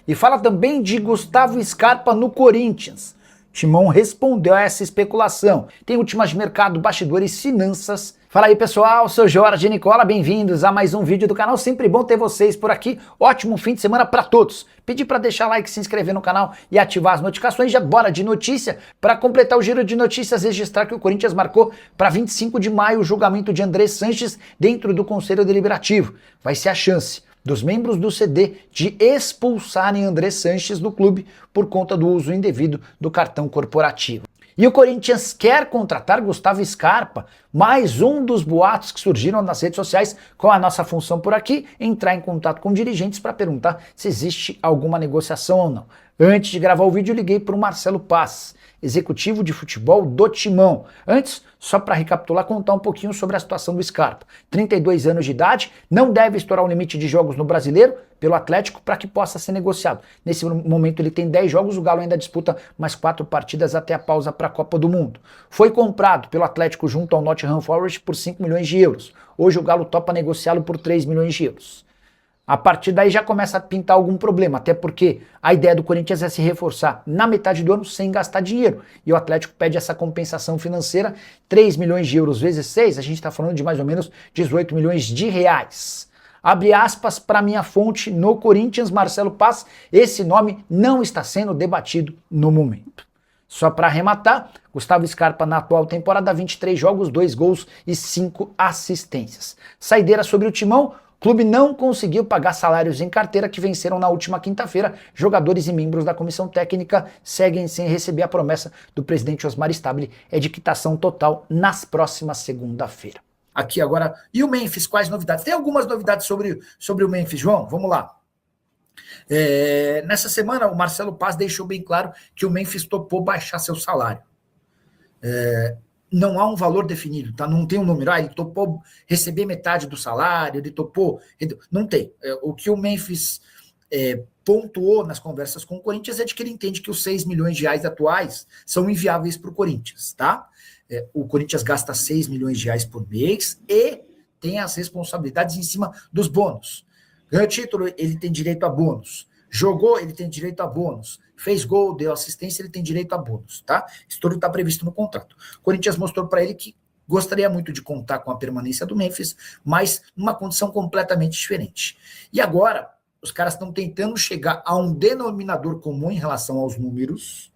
e fala também de Gustavo Scarpa no Corinthians. Timão respondeu a essa especulação. Tem últimas de mercado, bastidores, finanças. Fala aí pessoal, sou Jorge Nicola, bem-vindos a mais um vídeo do canal, sempre bom ter vocês por aqui, ótimo fim de semana para todos. Pedi para deixar like, se inscrever no canal e ativar as notificações, já bora de notícia. Para completar o giro de notícias, registrar que o Corinthians marcou para 25 de maio o julgamento de André Sanches dentro do Conselho Deliberativo. Vai ser a chance dos membros do CD de expulsarem André Sanches do clube por conta do uso indevido do cartão corporativo. E o Corinthians quer contratar Gustavo Scarpa, mais um dos boatos que surgiram nas redes sociais. Qual a nossa função por aqui? Entrar em contato com dirigentes para perguntar se existe alguma negociação ou não. Antes de gravar o vídeo, eu liguei para o Marcelo Paz, executivo de futebol do Timão. Antes, só para recapitular, contar um pouquinho sobre a situação do Scarpa. 32 anos de idade, não deve estourar o limite de jogos no Brasileiro pelo Atlético para que possa ser negociado. Nesse momento ele tem 10 jogos, o Galo ainda disputa mais 4 partidas até a pausa para a Copa do Mundo. Foi comprado pelo Atlético junto ao Nottingham Forest por 5 milhões de euros. Hoje o Galo topa negociá-lo por 3 milhões de euros. A partir daí já começa a pintar algum problema, até porque a ideia do Corinthians é se reforçar na metade do ano sem gastar dinheiro. E o Atlético pede essa compensação financeira, 3 milhões de euros vezes 6, a gente está falando de mais ou menos 18 milhões de reais. Abre aspas para minha fonte no Corinthians, Marcelo Paz, esse nome não está sendo debatido no momento. Só para arrematar, Gustavo Scarpa na atual temporada, 23 jogos, 2 gols e 5 assistências. Saideira sobre o Timão. O clube não conseguiu pagar salários em carteira que venceram na última quinta-feira. Jogadores e membros da comissão técnica seguem sem receber a promessa do presidente Osmar Stabile é de quitação total nas próximas segunda-feira. Aqui agora, e o Memphis, quais novidades? Tem algumas novidades sobre o Memphis, João? Vamos lá. Nessa semana, o Marcelo Paz deixou bem claro que o Memphis topou baixar seu salário. Não há um valor definido, tá? Não tem um número. Ele topou receber metade do salário, ele topou... Não tem. O que o Memphis pontuou nas conversas com o Corinthians é de que ele entende que os 6 milhões de reais atuais são inviáveis para o Corinthians, tá? O Corinthians gasta 6 milhões de reais por mês e tem as responsabilidades em cima dos bônus. Ganhou título, ele tem direito a bônus. Jogou, ele tem direito a bônus. Fez gol, deu assistência, ele tem direito a bônus, tá? Isso tudo está previsto no contrato. O Corinthians mostrou para ele que gostaria muito de contar com a permanência do Memphis, mas numa condição completamente diferente. E agora, os caras estão tentando chegar a um denominador comum em relação aos números.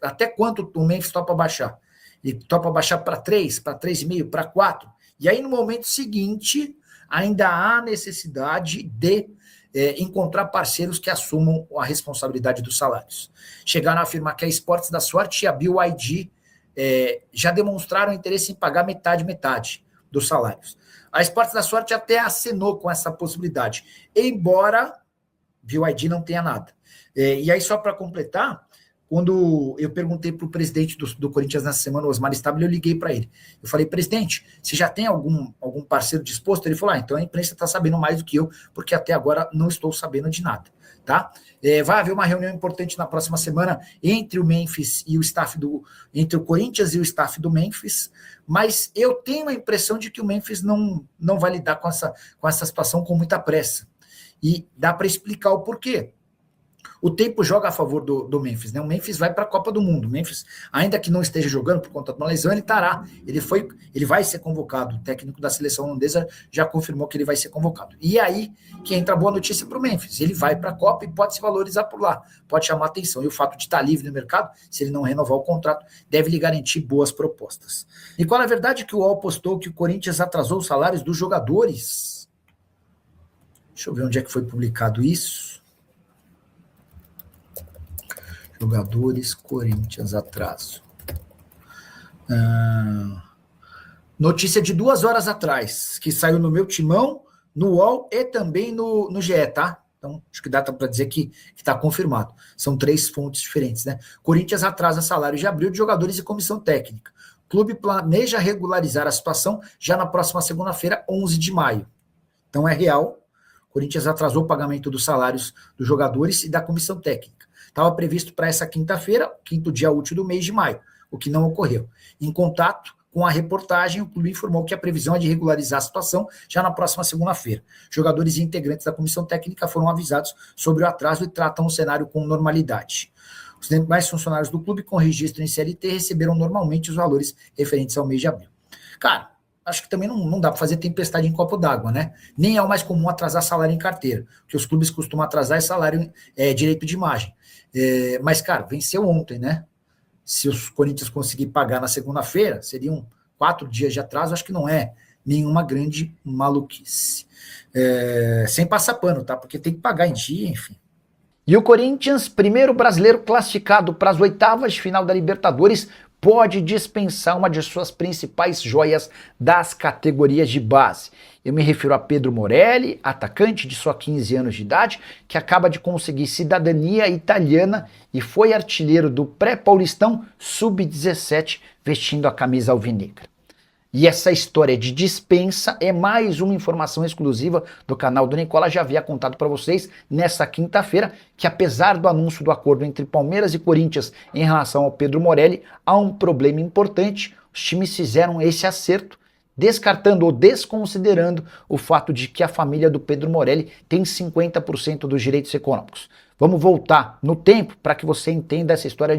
Até quanto o Memphis topa baixar? Ele topa baixar para 3, para 3,5, para 4. E aí, no momento seguinte, ainda há necessidade de encontrar parceiros que assumam a responsabilidade dos salários. Chegaram a afirmar que a Esportes da Sorte e a BYD já demonstraram interesse em pagar metade dos salários. A Esportes da Sorte até acenou com essa possibilidade, embora BYD não tenha nada. E aí, só para completar, quando eu perguntei para o presidente do Corinthians nessa semana, o Osmar Stabile, eu liguei para ele. Eu falei, presidente, você já tem algum parceiro disposto? Ele falou, então a imprensa está sabendo mais do que eu, porque até agora não estou sabendo de nada. Tá? Vai haver uma reunião importante na próxima semana entre o Memphis e o staff entre o Corinthians e o staff do Memphis, mas eu tenho a impressão de que o Memphis não vai lidar com essa situação com muita pressa. E dá para explicar o porquê. O tempo joga a favor do Memphis, né? O Memphis vai para a Copa do Mundo. O Memphis, ainda que não esteja jogando por conta de uma lesão, ele estará. Ele vai ser convocado. O técnico da seleção holandesa já confirmou que ele vai ser convocado. E aí que entra a boa notícia para o Memphis. Ele vai para a Copa e pode se valorizar por lá. Pode chamar atenção. E o fato de estar livre no mercado, se ele não renovar o contrato, deve lhe garantir boas propostas. E qual é a verdade que o UOL postou que o Corinthians atrasou os salários dos jogadores? Deixa eu ver onde é que foi publicado isso. Jogadores, Corinthians, atraso. Notícia de 2 horas atrás, que saiu no meu Timão, no UOL e também no GE, tá? Então, acho que dá para dizer que está confirmado. São 3 fontes diferentes, né? Corinthians atrasa salário de abril de jogadores e comissão técnica. O clube planeja regularizar a situação já na próxima segunda-feira, 11 de maio. Então, é real. O Corinthians atrasou o pagamento dos salários dos jogadores e da comissão técnica. Estava previsto para essa quinta-feira, quinto dia útil do mês de maio, o que não ocorreu. Em contato Com a reportagem, o clube informou que a previsão é de regularizar a situação já na próxima segunda-feira. Jogadores e integrantes da comissão técnica foram avisados sobre o atraso e tratam o cenário com normalidade. Os demais funcionários do clube com registro em CLT receberam normalmente os valores referentes ao mês de abril. Cara, acho que também não dá para fazer tempestade em copo d'água, né? Nem é o mais comum atrasar salário em carteira. O que os clubes costumam atrasar é salário, direito de imagem. Mas, cara, venceu ontem, né? Se os Corinthians conseguir pagar na segunda-feira, seriam 4 dias de atraso, acho que não é nenhuma grande maluquice. Sem passar pano, tá? Porque tem que pagar em dia, enfim. E o Corinthians, primeiro brasileiro classificado para as oitavas de final da Libertadores, pode dispensar uma de suas principais joias das categorias de base. Eu me refiro a Pedro Morelli, atacante de só 15 anos de idade, que acaba de conseguir cidadania italiana e foi artilheiro do pré-paulistão sub-17, vestindo a camisa alvinegra. E essa história de dispensa é mais uma informação exclusiva do canal do Nicola. Já havia contado para vocês nessa quinta-feira que, apesar do anúncio do acordo entre Palmeiras e Corinthians em relação ao Pedro Morelli, há um problema importante. Os times fizeram esse acerto, descartando ou desconsiderando o fato de que a família do Pedro Morelli tem 50% dos direitos econômicos. Vamos voltar no tempo para que você entenda essa história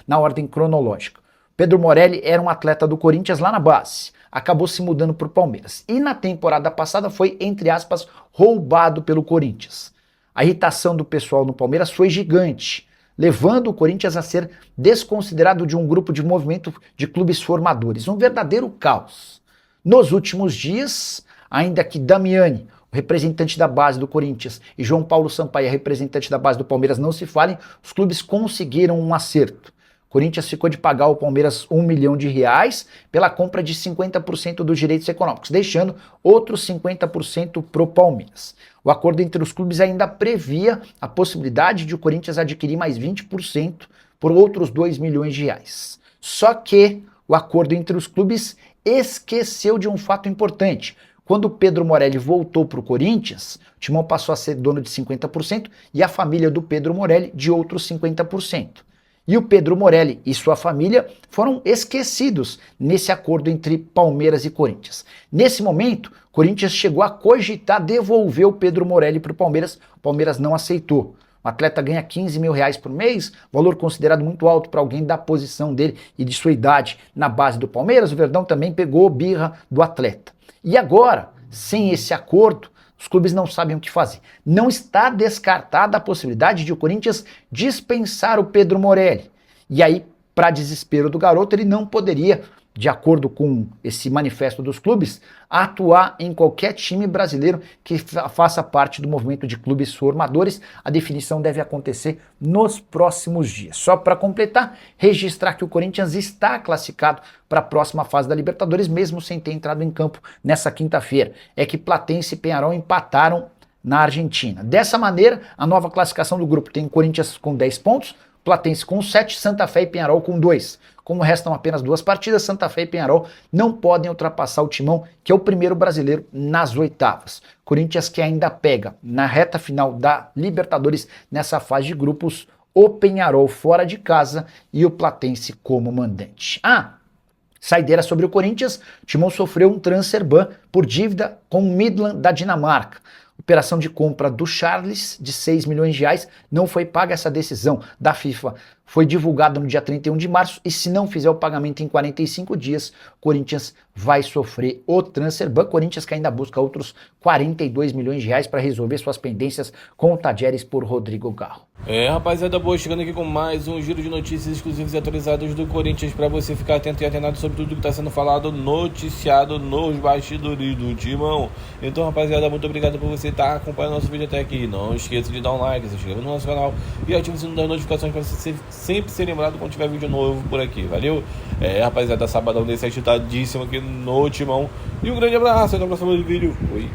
na ordem cronológica. Pedro Morelli era um atleta do Corinthians lá na base, acabou se mudando para o Palmeiras e na temporada passada foi, entre aspas, roubado pelo Corinthians. A irritação do pessoal no Palmeiras foi gigante, levando o Corinthians a ser desconsiderado de um grupo de movimento de clubes formadores, um verdadeiro caos. Nos últimos dias, ainda que Damiani, o representante da base do Corinthians, e João Paulo Sampaio, representante da base do Palmeiras, não se falem, os clubes conseguiram um acerto. O Corinthians ficou de pagar ao Palmeiras R$1 milhão pela compra de 50% dos direitos econômicos, deixando outros 50% para o Palmeiras. O acordo entre os clubes ainda previa a possibilidade de o Corinthians adquirir mais 20% por outros R$2 milhões. Só que o acordo entre os clubes esqueceu de um fato importante. Quando o Pedro Morelli voltou para o Corinthians, o Timão passou a ser dono de 50% e a família do Pedro Morelli de outros 50%. E o Pedro Morelli e sua família foram esquecidos nesse acordo entre Palmeiras e Corinthians. Nesse momento, o Corinthians chegou a cogitar devolver o Pedro Morelli para o Palmeiras não aceitou. O atleta ganha R$15 mil por mês, valor considerado muito alto para alguém da posição dele e de sua idade na base do Palmeiras. O Verdão também pegou birra do atleta. E agora, sem esse acordo, os clubes não sabem o que fazer. Não está descartada a possibilidade de o Corinthians dispensar o Pedro Morelli. E aí, para desespero do garoto, ele não poderia, de acordo com esse manifesto dos clubes, atuar em qualquer time brasileiro que faça parte do movimento de clubes formadores. A definição deve acontecer nos próximos dias. Só para completar, registrar que o Corinthians está classificado para a próxima fase da Libertadores, mesmo sem ter entrado em campo nessa quinta-feira. É que Platense e Peñarol empataram na Argentina. Dessa maneira, a nova classificação do grupo tem o Corinthians com 10 pontos, Platense com 7, Santa Fé e Peñarol com 2. Como restam apenas 2 partidas, Santa Fé e Peñarol não podem ultrapassar o Timão, que é o primeiro brasileiro nas oitavas. Corinthians que ainda pega na reta final da Libertadores, nessa fase de grupos, o Peñarol fora de casa e o Platense como mandante. Saideira sobre o Corinthians, o Timão sofreu um transfer ban por dívida com o Midland da Dinamarca. Operação de compra do Charles de R$6 milhões, não foi paga. Essa decisão da FIFA foi divulgada no dia 31 de março e se não fizer o pagamento em 45 dias, o Corinthians vai sofrer o transfer ban. Corinthians que ainda busca outros R$42 milhões para resolver suas pendências com o Tajeres por Rodrigo Garro. Rapaziada, boa, chegando aqui com mais um giro de notícias exclusivas e atualizadas do Corinthians para você ficar atento e atenado sobre tudo que está sendo falado, noticiado nos bastidores do Timão. Então, rapaziada, muito obrigado por você estar acompanhando nosso vídeo até aqui. Não esqueça de dar um like, se inscreva no nosso canal e ative o sino das notificações para você sempre ser lembrado quando tiver vídeo novo por aqui, valeu? Rapaziada, sabadão desse agitadíssimo aqui no Timão. E um grande abraço, até o próximo vídeo. Fui.